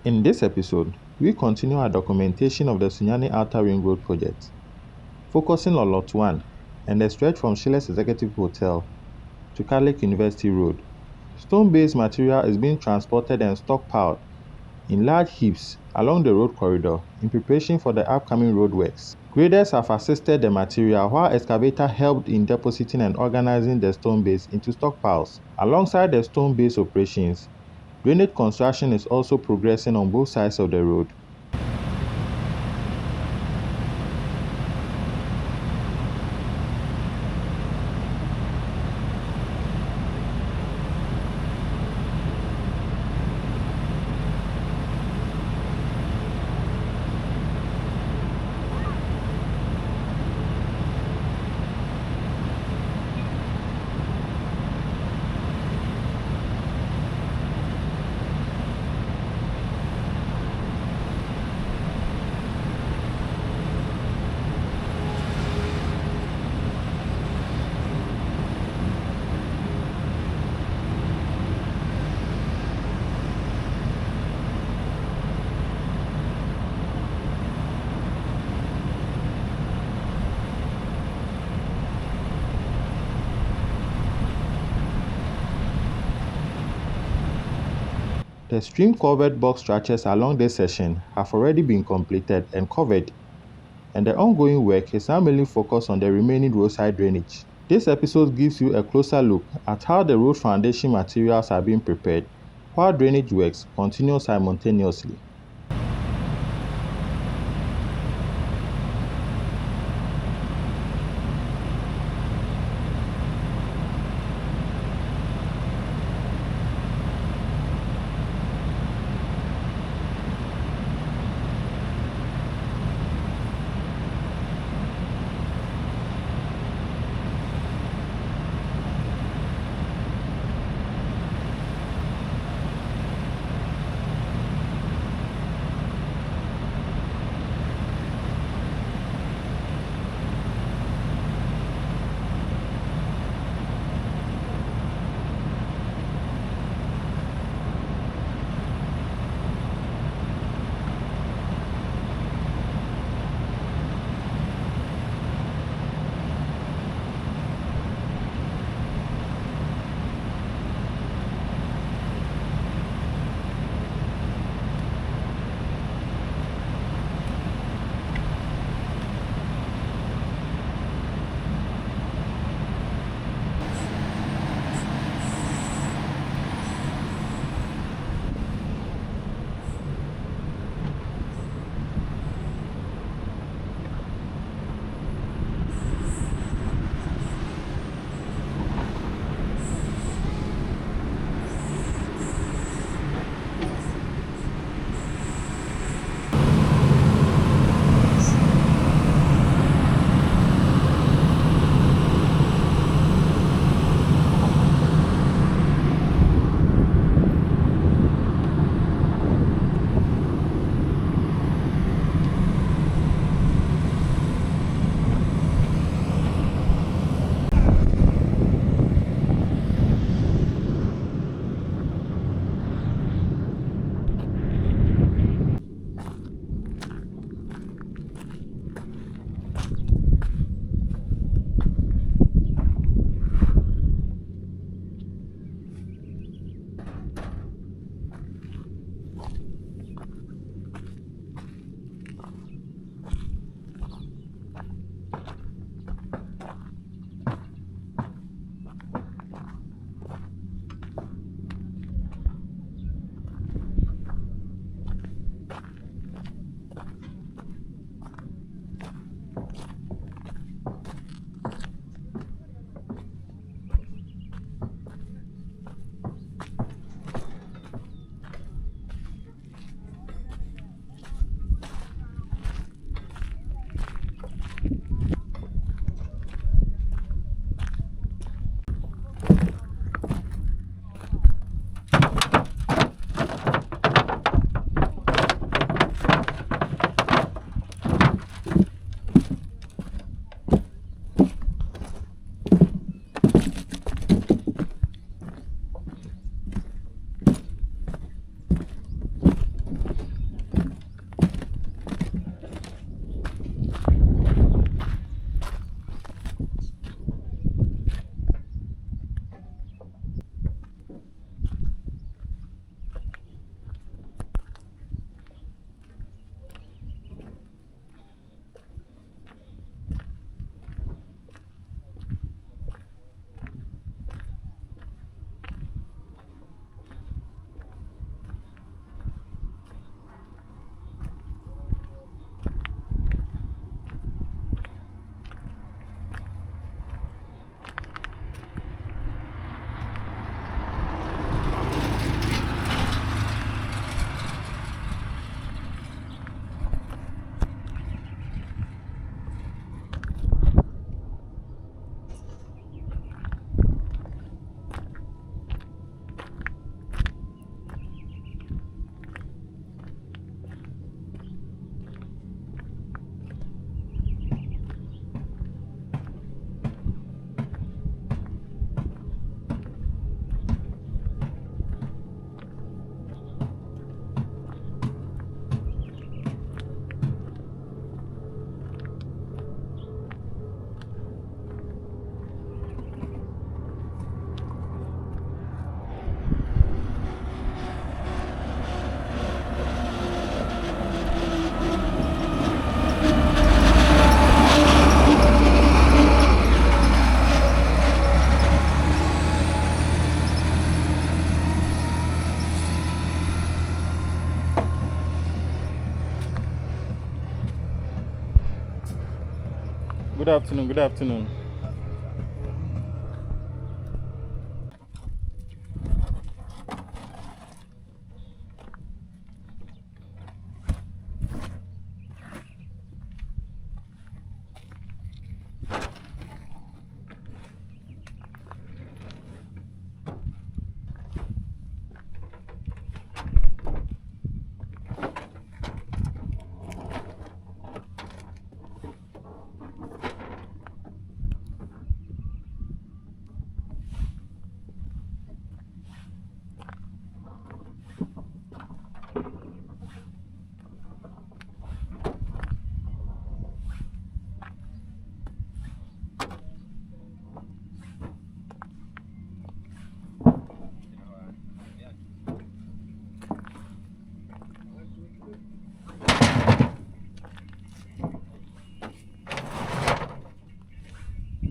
In this episode, we continue our documentation of the Sunyani Outer Ring Road project, focusing on Lot 1 and the stretch from Shillington Executive Hotel to Kaliti University Road. Stone-based material is being transported and stockpiled in large heaps along the road corridor in preparation for the upcoming roadworks. Graders have assisted the material while excavator helped in depositing and organizing the stone base into stockpiles. Alongside the stone base operations, drainage construction is also progressing on both sides of the road. The stream culvert box structures along this section have already been completed and covered, and the ongoing work is now mainly focused on the remaining roadside drainage. This episode gives you a closer look at how the road foundation materials are being prepared, while drainage works continue simultaneously. afternoon. Good afternoon.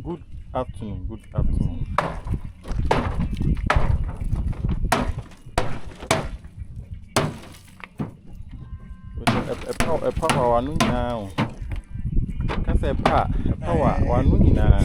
Good afternoon. Good afternoon. A power one now. Can say a power one now.